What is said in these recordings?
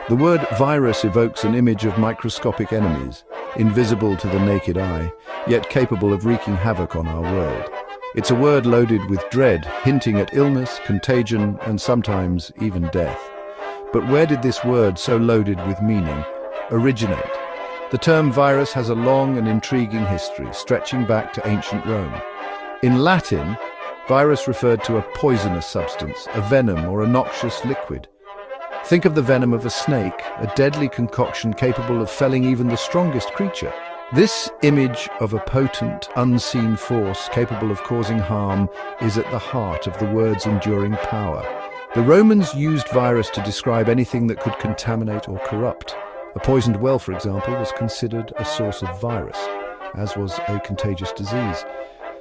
The word virus evokes an image of microscopic enemies, invisible to the naked eye, yet capable of wreaking havoc on our world. It's a word loaded with dread, hinting at illness, contagion, and sometimes even death. But where did this word, so loaded with meaning, originate? The term virus has a long and intriguing history, stretching back to ancient Rome. In Latin, virus referred to a poisonous substance, a venom or a noxious liquid. Think of the venom of a snake, a deadly concoction capable of felling even the strongest creature. This image of a potent, unseen force capable of causing harm is at the heart of the word's enduring power. The Romans used virus to describe anything that could contaminate or corrupt. A poisoned well, for example, was considered a source of virus, as was a contagious disease.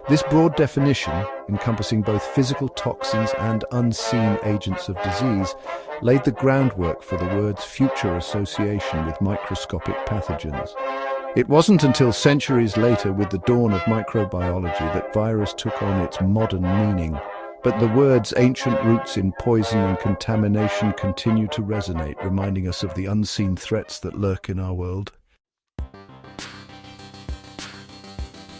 This broad definition, encompassing both physical toxins and unseen agents of disease, laid the groundwork for the word's future association with microscopic pathogens. It wasn't until centuries later, with the dawn of microbiology, that virus took on its modern meaning. But the word's ancient roots in poison and contamination continue to resonate, reminding us of the unseen threats that lurk in our world.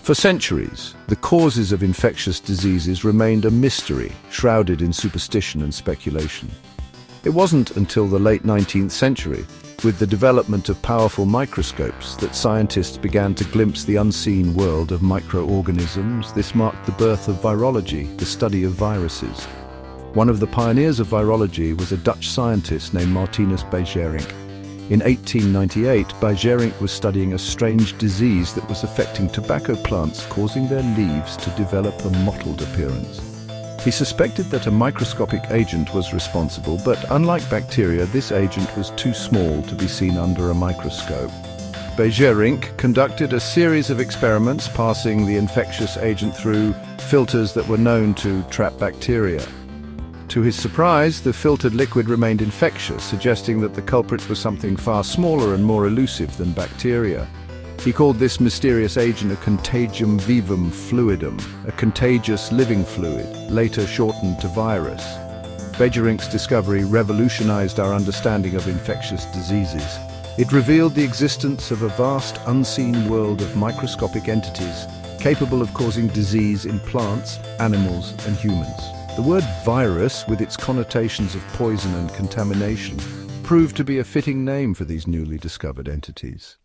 For centuries, the causes of infectious diseases remained a mystery, shrouded in superstition and speculation. It wasn't until the late 19th century, with the development of powerful microscopes, that scientists began to glimpse the unseen world of microorganisms. This marked the birth of virology, the study of viruses. One of the pioneers of virology was a Dutch scientist named Martinus Beijerinck. In 1898, Beijerinck was studying a strange disease that was affecting tobacco plants, causing their leaves to develop a mottled appearance. He suspected that a microscopic agent was responsible, but unlike bacteria, this agent was too small to be seen under a microscope. Beijerinck conducted a series of experiments, passing the infectious agent through filters that were known to trap bacteria. To his surprise, the filtered liquid remained infectious, suggesting that the culprit was something far smaller and more elusive than bacteria. He called this mysterious agent a contagium vivum fluidum, a contagious living fluid, later shortened to virus. Beijerinck's discovery revolutionized our understanding of infectious diseases. It revealed the existence of a vast, unseen world of microscopic entities capable of causing disease in plants, animals, and humans. The word virus, with its connotations of poison and contamination, proved to be a fitting name for these newly discovered entities.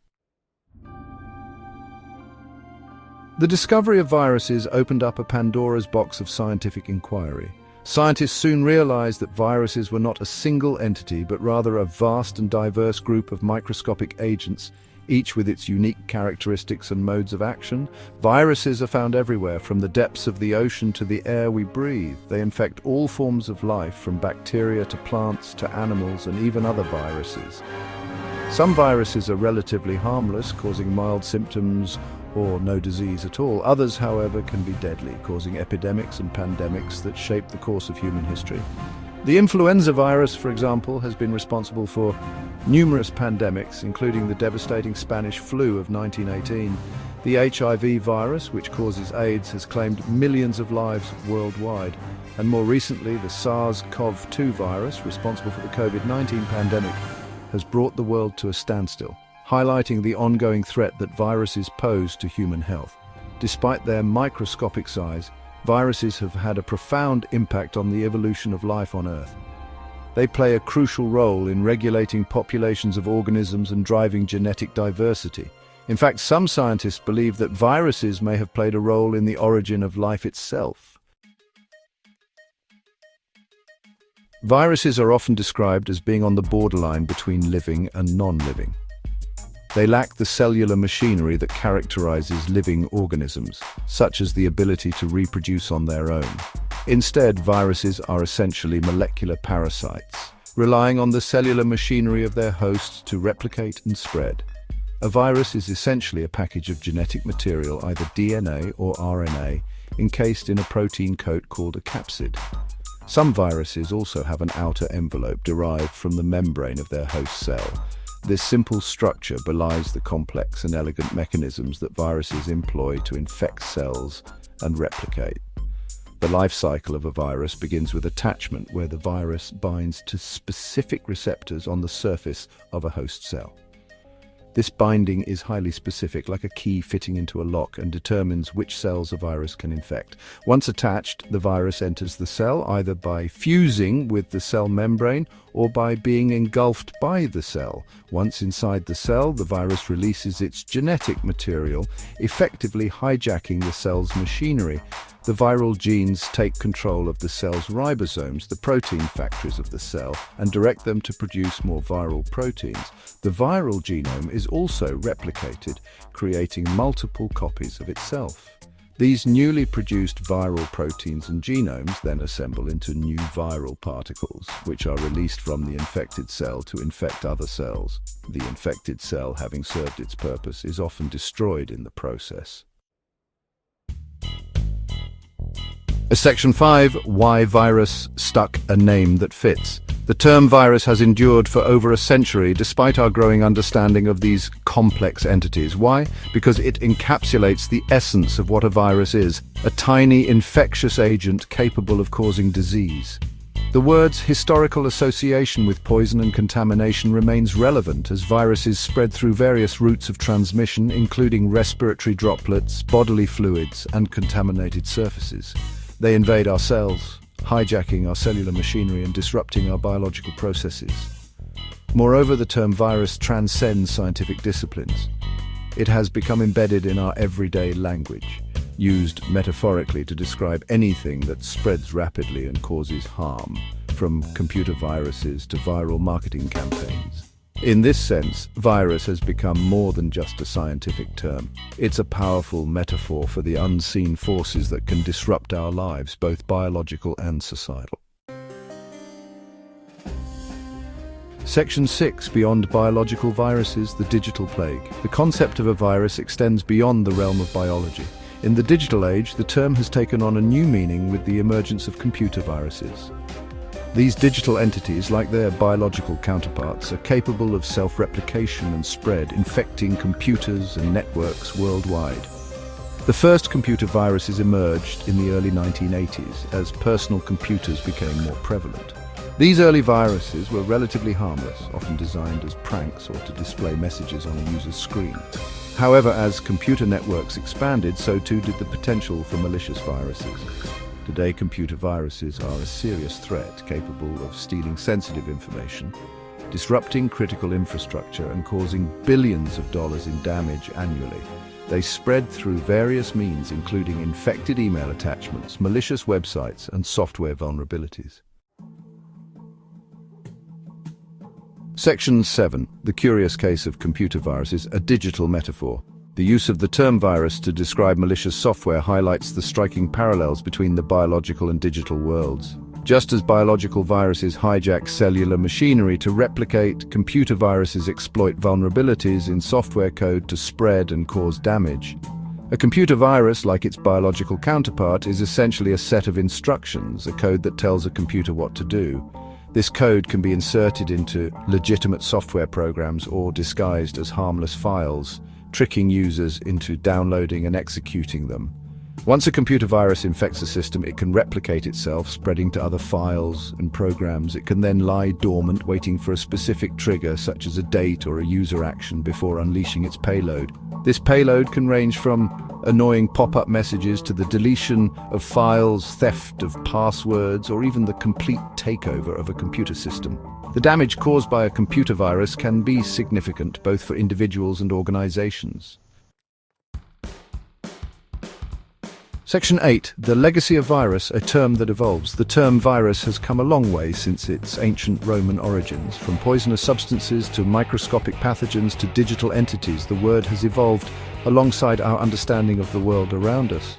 The discovery of viruses opened up a Pandora's box of scientific inquiry. Scientists soon realized that viruses were not a single entity, but rather a vast and diverse group of microscopic agents, each with its unique characteristics and modes of action. Viruses are found everywhere, from the depths of the ocean to the air we breathe. They infect all forms of life, from bacteria to plants to animals and even other viruses. Some viruses are relatively harmless, causing mild symptoms or no disease at all. Others, however, can be deadly, causing epidemics and pandemics that shape the course of human history. The influenza virus, for example, has been responsible for numerous pandemics, including the devastating Spanish flu of 1918. The HIV virus, which causes AIDS, has claimed millions of lives worldwide. And more recently, the SARS-CoV-2 virus, responsible for the COVID-19 pandemic, has brought the world to a standstill, highlighting the ongoing threat that viruses pose to human health. Despite their microscopic size, viruses have had a profound impact on the evolution of life on Earth. They play a crucial role in regulating populations of organisms and driving genetic diversity. In fact, some scientists believe that viruses may have played a role in the origin of life itself. Viruses are often described as being on the borderline between living and non-living. They lack the cellular machinery that characterizes living organisms, such as the ability to reproduce on their own. Instead, viruses are essentially molecular parasites, relying on the cellular machinery of their hosts to replicate and spread. A virus is essentially a package of genetic material, either DNA or RNA, encased in a protein coat called a capsid. Some viruses also have an outer envelope derived from the membrane of their host cell. This simple structure belies the complex and elegant mechanisms that viruses employ to infect cells and replicate. The life cycle of a virus begins with attachment, where the virus binds to specific receptors on the surface of a host cell. This binding is highly specific, like a key fitting into a lock, and determines which cells a virus can infect. Once attached, the virus enters the cell either by fusing with the cell membrane or by being engulfed by the cell. Once inside the cell, the virus releases its genetic material, effectively hijacking the cell's machinery. The viral genes take control of the cell's ribosomes, the protein factories of the cell, and direct them to produce more viral proteins. The viral genome is also replicated, creating multiple copies of itself. These newly produced viral proteins and genomes then assemble into new viral particles, which are released from the infected cell to infect other cells. The infected cell, having served its purpose, is often destroyed in the process. Section 5. Why virus stuck a name that fits. The term virus has endured for over a century despite our growing understanding of these complex entities. Why? Because it encapsulates the essence of what a virus is, a tiny infectious agent capable of causing disease. The word's historical association with poison and contamination remains relevant as viruses spread through various routes of transmission, including respiratory droplets, bodily fluids, and contaminated surfaces. They invade our cells, hijacking our cellular machinery and disrupting our biological processes. Moreover, the term virus transcends scientific disciplines. It has become embedded in our everyday language, used metaphorically to describe anything that spreads rapidly and causes harm, from computer viruses to viral marketing campaigns. In this sense, virus has become more than just a scientific term. It's a powerful metaphor for the unseen forces that can disrupt our lives, both biological and societal. Section 6. Beyond biological viruses, the digital plague. The concept of a virus extends beyond the realm of biology. In the digital age, the term has taken on a new meaning with the emergence of computer viruses. These digital entities, like their biological counterparts, are capable of self-replication and spread, infecting computers and networks worldwide. The first computer viruses emerged in the early 1980s as personal computers became more prevalent. These early viruses were relatively harmless, often designed as pranks or to display messages on a user's screen. However, as computer networks expanded, so too did the potential for malicious viruses. Today, computer viruses are a serious threat capable of stealing sensitive information, disrupting critical infrastructure, and causing billions of dollars in damage annually. They spread through various means, including infected email attachments, malicious websites, and software vulnerabilities. Section 7. The curious case of computer viruses, a digital metaphor. The use of the term virus to describe malicious software highlights the striking parallels between the biological and digital worlds. Just as biological viruses hijack cellular machinery to replicate, computer viruses exploit vulnerabilities in software code to spread and cause damage. A computer virus, like its biological counterpart, is essentially a set of instructions, a code that tells a computer what to do. This code can be inserted into legitimate software programs or disguised as harmless files, tricking users into downloading and executing them. Once a computer virus infects a system, it can replicate itself, spreading to other files and programs. It can then lie dormant, waiting for a specific trigger, such as a date or a user action, before unleashing its payload. This payload can range from annoying pop-up messages to the deletion of files, theft of passwords, or even the complete takeover of a computer system. The damage caused by a computer virus can be significant, both for individuals and organizations. Section 8. The legacy of virus, a term that evolves. The term virus has come a long way since its ancient Roman origins. From poisonous substances to microscopic pathogens to digital entities, the word has evolved alongside our understanding of the world around us.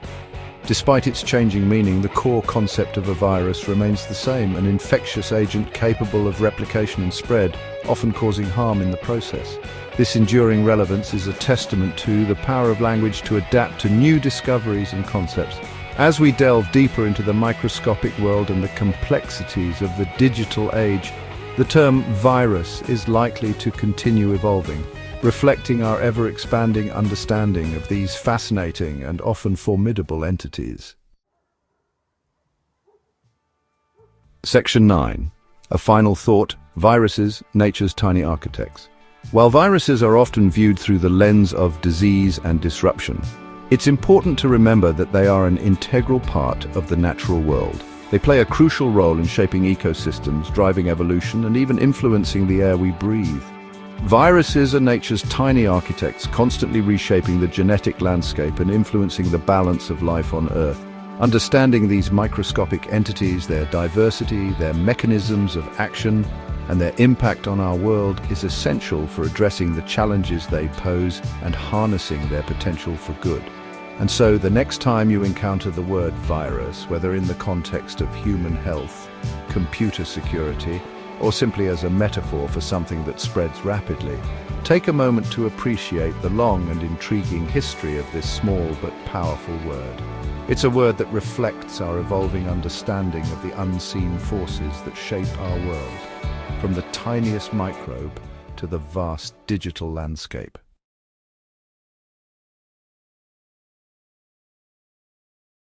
Despite its changing meaning, the core concept of a virus remains the same, an infectious agent capable of replication and spread, often causing harm in the process. This enduring relevance is a testament to the power of language to adapt to new discoveries and concepts. As we delve deeper into the microscopic world and the complexities of the digital age, the term virus is likely to continue evolving, reflecting our ever-expanding understanding of these fascinating and often formidable entities. Section 9. A final thought: viruses, nature's tiny architects. While viruses are often viewed through the lens of disease and disruption, it's important to remember that they are an integral part of the natural world. They play a crucial role in shaping ecosystems, driving evolution, and even influencing the air we breathe. Viruses are nature's tiny architects, constantly reshaping the genetic landscape and influencing the balance of life on Earth. Understanding these microscopic entities, their diversity, their mechanisms of action, and their impact on our world is essential for addressing the challenges they pose and harnessing their potential for good. And so, the next time you encounter the word virus, whether in the context of human health, computer security, or simply as a metaphor for something that spreads rapidly, take a moment to appreciate the long and intriguing history of this small but powerful word. It's a word that reflects our evolving understanding of the unseen forces that shape our world, from the tiniest microbe to the vast digital landscape.